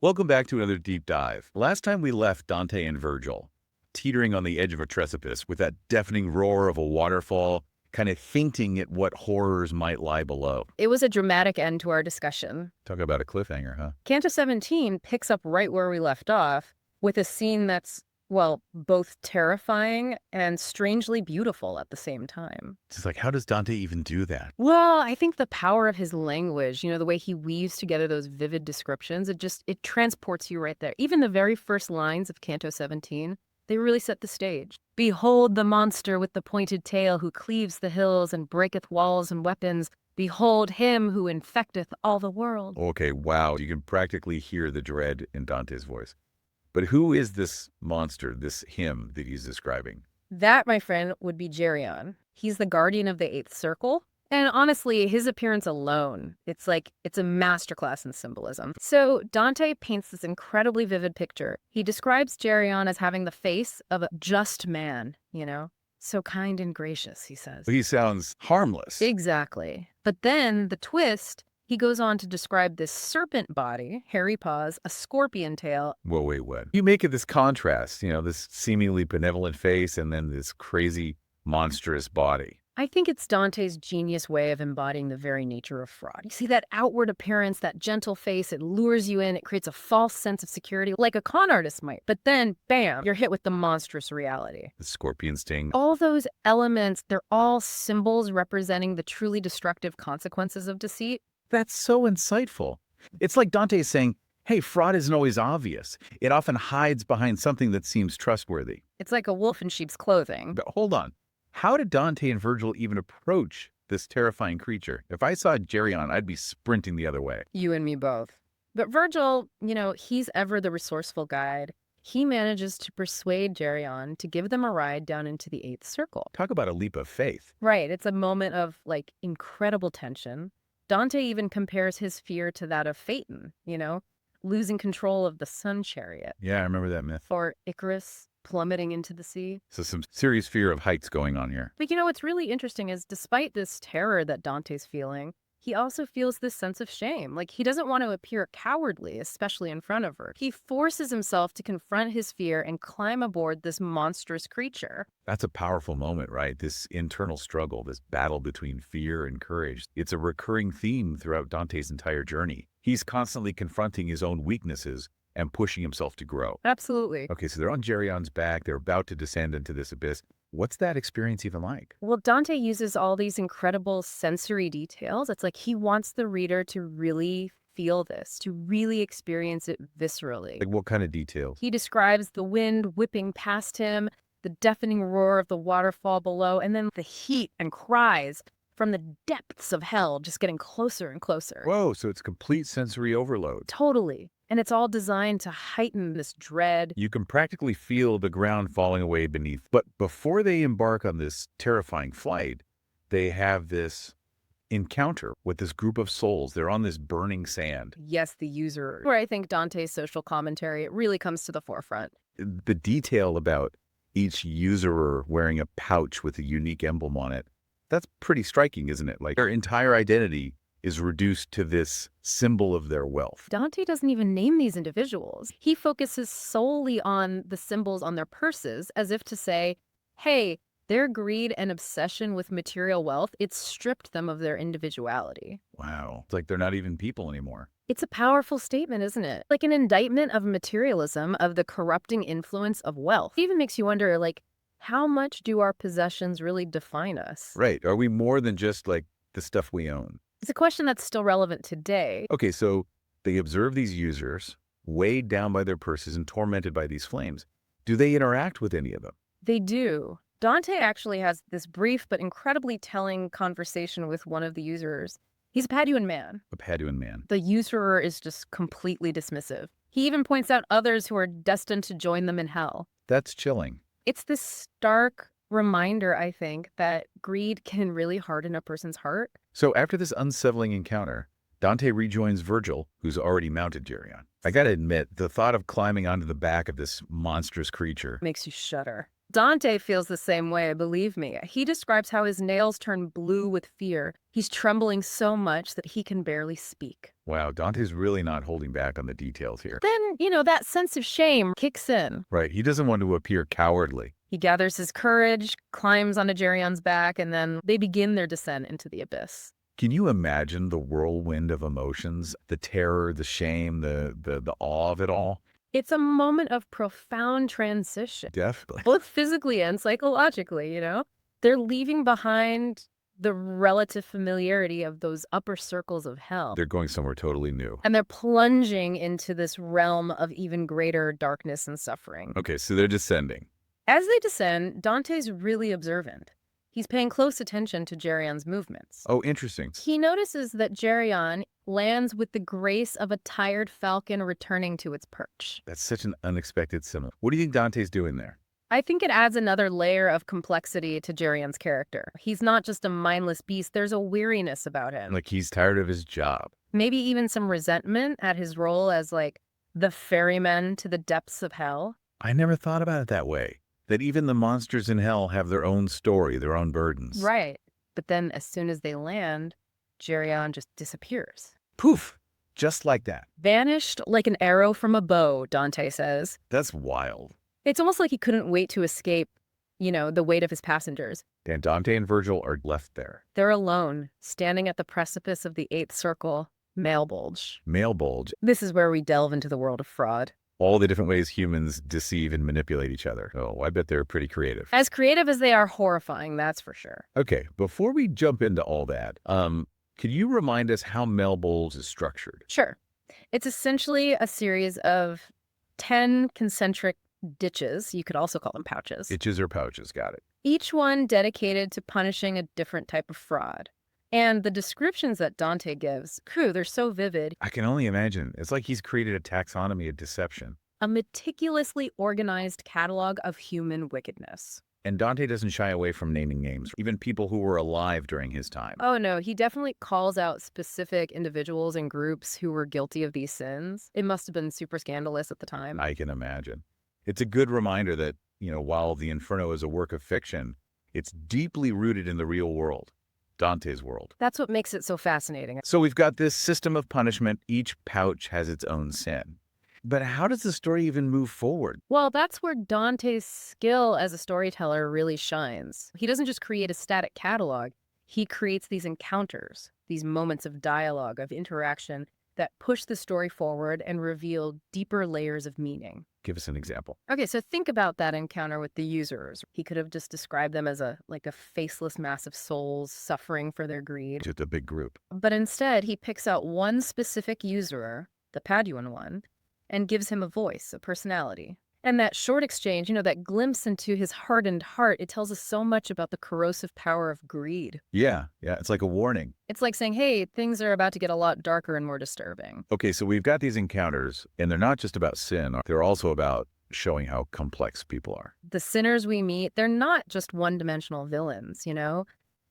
Welcome back to another deep dive. Last time we left Dante and Virgil, teetering on the edge of a precipice with that deafening roar of a waterfall, kind of hinting at what horrors might lie below. It was a dramatic end to our discussion. Talk about a cliffhanger, huh? Canto 17 picks up right where we left off with a scene that's, well, both terrifying and strangely beautiful at the same time. It's like, how does Dante even do that? Well, I think the power of his language, the way he weaves together those vivid descriptions, it transports you right there. Even the very first lines of Canto 17, they really set the stage. Behold the monster with the pointed tail who cleaves the hills and breaketh walls and weapons. Behold him who infecteth all the world. Okay, wow. You can practically hear the dread in Dante's voice. But who is this monster, this him that he's describing? That, my friend, would be Geryon. He's the guardian of the eighth circle. And honestly, his appearance alone, it's a masterclass in symbolism. So Dante paints this incredibly vivid picture. He describes Geryon as having the face of a just man, so kind and gracious, he says. He sounds harmless. Exactly. But then the twist, he goes on to describe this serpent body, hairy paws, a scorpion tail. Whoa, wait, what? You make it this contrast, this seemingly benevolent face and then this crazy, monstrous body. I think it's Dante's genius way of embodying the very nature of fraud. You see that outward appearance, that gentle face, it lures you in, it creates a false sense of security, like a con artist might. But then, bam, you're hit with the monstrous reality. The scorpion sting. All those elements, they're all symbols representing the truly destructive consequences of deceit. That's so insightful. It's like Dante is saying, hey, fraud isn't always obvious. It often hides behind something that seems trustworthy. It's like a wolf in sheep's clothing. But hold on. How did Dante and Virgil even approach this terrifying creature? If I saw Geryon, I'd be sprinting the other way. You and me both. But Virgil, he's ever the resourceful guide. He manages to persuade Geryon to give them a ride down into the eighth circle. Talk about a leap of faith. Right. It's a moment of, incredible tension. Dante even compares his fear to that of Phaeton, losing control of the sun chariot. Yeah, I remember that myth. Or Icarus plummeting into the sea. So some serious fear of heights going on here. But what's really interesting is despite this terror that Dante's feeling, he also feels this sense of shame. He doesn't want to appear cowardly, especially in front of her. He forces himself to confront his fear and climb aboard this monstrous creature. That's a powerful moment, right? This internal struggle, this battle between fear and courage. It's a recurring theme throughout Dante's entire journey. He's constantly confronting his own weaknesses and pushing himself to grow. Absolutely. Okay, so they're on Geryon's back. They're about to descend into this abyss. What's that experience even like? Well, Dante uses all these incredible sensory details. It's like he wants the reader to really feel this, to really experience it viscerally. Like what kind of details? He describes the wind whipping past him, the deafening roar of the waterfall below, and then the heat and cries from the depths of hell just getting closer and closer. Whoa, so it's complete sensory overload. Totally. And it's all designed to heighten this dread. You can practically feel the ground falling away beneath. But before they embark on this terrifying flight, they have this encounter with this group of souls. They're on this burning sand. Yes, the usurers. Where I think Dante's social commentary, it really comes to the forefront. The detail about each usurer wearing a pouch with a unique emblem on it, that's pretty striking, isn't it? Like their entire identity is reduced to this symbol of their wealth. Dante doesn't even name these individuals. He focuses solely on the symbols on their purses, as if to say, hey, their greed and obsession with material wealth, it stripped them of their individuality. Wow. It's like they're not even people anymore. It's a powerful statement, isn't it? Like an indictment of materialism, of the corrupting influence of wealth. It even makes you wonder, how much do our possessions really define us? Right. Are we more than just the stuff we own? It's a question that's still relevant today. Okay, so they observe these users, weighed down by their purses and tormented by these flames. Do they interact with any of them? They do. Dante actually has this brief but incredibly telling conversation with one of the usurers. He's a Paduan man. A Paduan man. The usurer is just completely dismissive. He even points out others who are destined to join them in hell. That's chilling. It's this stark reminder, I think, that greed can really harden a person's heart. So after this unsettling encounter, Dante rejoins Virgil, who's already mounted Geryon. I gotta admit, the thought of climbing onto the back of this monstrous creature makes you shudder. Dante feels the same way, believe me. He describes how his nails turn blue with fear. He's trembling so much that he can barely speak. Wow, Dante's really not holding back on the details here. Then, that sense of shame kicks in. Right, he doesn't want to appear cowardly. He gathers his courage, climbs onto Geryon's back, and then they begin their descent into the abyss. Can you imagine the whirlwind of emotions, the terror, the shame, the awe of it all? It's a moment of profound transition, Definitely. both physically and psychologically. They're leaving behind the relative familiarity of those upper circles of hell. They're going somewhere totally new. And they're plunging into this realm of even greater darkness and suffering. Okay, so they're descending. As they descend, Dante's really observant. He's paying close attention to Geryon's movements. Oh, interesting. He notices that Geryon lands with the grace of a tired falcon returning to its perch. That's such an unexpected symbol. What do you think Dante's doing there? I think it adds another layer of complexity to Geryon's character. He's not just a mindless beast, there's a weariness about him. Like he's tired of his job. Maybe even some resentment at his role as, the ferryman to the depths of hell. I never thought about it that way. That even the monsters in hell have their own story, their own burdens. Right. But then as soon as they land, Geryon just disappears. Poof! Just like that. Vanished like an arrow from a bow, Dante says. That's wild. It's almost like he couldn't wait to escape, the weight of his passengers. And Dante and Virgil are left there. They're alone, standing at the precipice of the eighth circle, male bulge. Male bulge. This is where we delve into the world of fraud. All the different ways humans deceive and manipulate each other. Oh, I bet they're pretty creative. As creative as they are horrifying, that's for sure. Okay, before we jump into all that, could you remind us how male bulge is structured? Sure. It's essentially a series of 10 concentric ditches. You could also call them pouches. Itches or pouches, got it. Each one dedicated to punishing a different type of fraud. And the descriptions that Dante gives, they're so vivid. I can only imagine. It's like he's created a taxonomy of deception. A meticulously organized catalog of human wickedness. And Dante doesn't shy away from naming names, even people who were alive during his time. Oh, no, he definitely calls out specific individuals and groups who were guilty of these sins. It must have been super scandalous at the time. I can imagine. It's a good reminder that, while the Inferno is a work of fiction, it's deeply rooted in the real world. Dante's world. That's what makes it so fascinating. So we've got this system of punishment. Each pouch has its own sin. But how does the story even move forward? Well, that's where Dante's skill as a storyteller really shines. He doesn't just create a static catalog. He creates these encounters, these moments of dialogue, of interaction that push the story forward and reveal deeper layers of meaning. Give us an example. Okay, so think about that encounter with the usurers. He could have just described them as a faceless mass of souls suffering for their greed. Just a big group. But instead, he picks out one specific usurer, the Paduan one, and gives him a voice, a personality. And that short exchange, that glimpse into his hardened heart, it tells us so much about the corrosive power of greed. Yeah, it's like a warning. It's like saying, hey, things are about to get a lot darker and more disturbing. Okay, so we've got these encounters, and they're not just about sin. They're also about showing how complex people are. The sinners we meet, they're not just one-dimensional villains,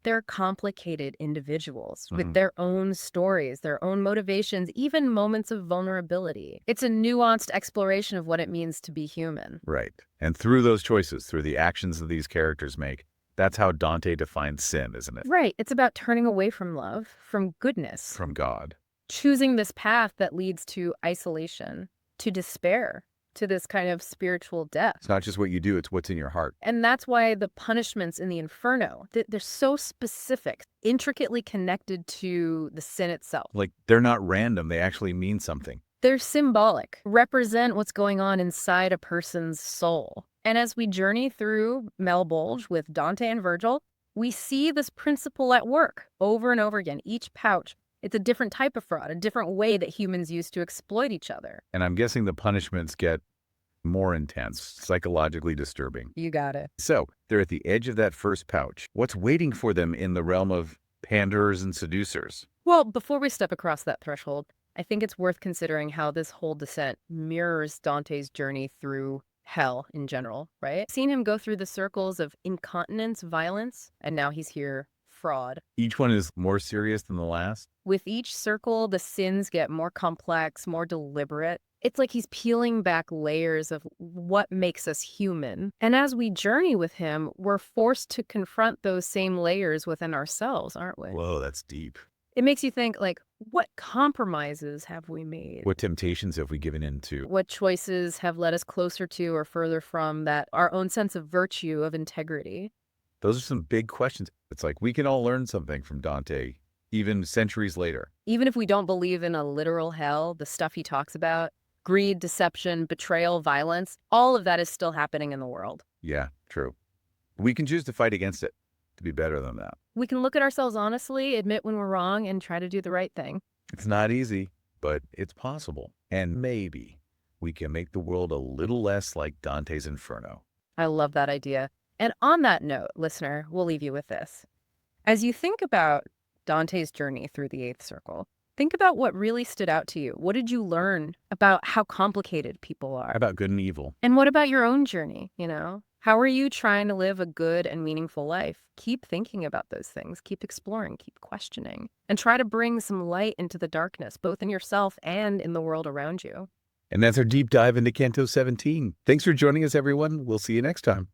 They're complicated individuals with their own stories, their own motivations, even moments of vulnerability. It's a nuanced exploration of what it means to be human. Right. And through those choices, through the actions that these characters make, that's how Dante defines sin, isn't it? Right. It's about turning away from love, from goodness. From God. Choosing this path that leads to isolation, to despair, to this kind of spiritual death. It's not just what you do, it's what's in your heart. And that's why the punishments in the Inferno, they're so specific, intricately connected to the sin itself. Like, they're not random, they actually mean something. They're symbolic, represent what's going on inside a person's soul. And as we journey through Melbulge with Dante and Virgil, we see this principle at work over and over again. Each pouch, it's a different type of fraud, a different way that humans use to exploit each other. And I'm guessing the punishments get more intense, psychologically disturbing. You got it. So, they're at the edge of that first pouch. What's waiting for them in the realm of panderers and seducers? Well, before we step across that threshold, I think it's worth considering how this whole descent mirrors Dante's journey through hell in general, right? Seen him go through the circles of incontinence, violence, and now he's here, fraud. Each one is more serious than the last? With each circle, the sins get more complex, more deliberate. It's like he's peeling back layers of what makes us human. And as we journey with him, we're forced to confront those same layers within ourselves, aren't we? Whoa, that's deep. It makes you think, What compromises have we made? What temptations have we given into? What choices have led us closer to or further from that our own sense of virtue, of integrity? Those are some big questions. It's like we can all learn something from Dante, even centuries later. Even if we don't believe in a literal hell, the stuff he talks about, greed, deception, betrayal, violence, all of that is still happening in the world. Yeah, true. We can choose to fight against it, to be better than that. We can look at ourselves honestly, admit when we're wrong, and try to do the right thing. It's not easy, but it's possible. And maybe we can make the world a little less like Dante's Inferno. I love that idea. And on that note, listener, we'll leave you with this. As you think about Dante's journey through the eighth circle, think about what really stood out to you. What did you learn about how complicated people are? About good and evil. And what about your own journey, How are you trying to live a good and meaningful life? Keep thinking about those things. Keep exploring, keep questioning, and try to bring some light into the darkness, both in yourself and in the world around you. And that's our deep dive into Canto 17. Thanks for joining us, everyone. We'll see you next time.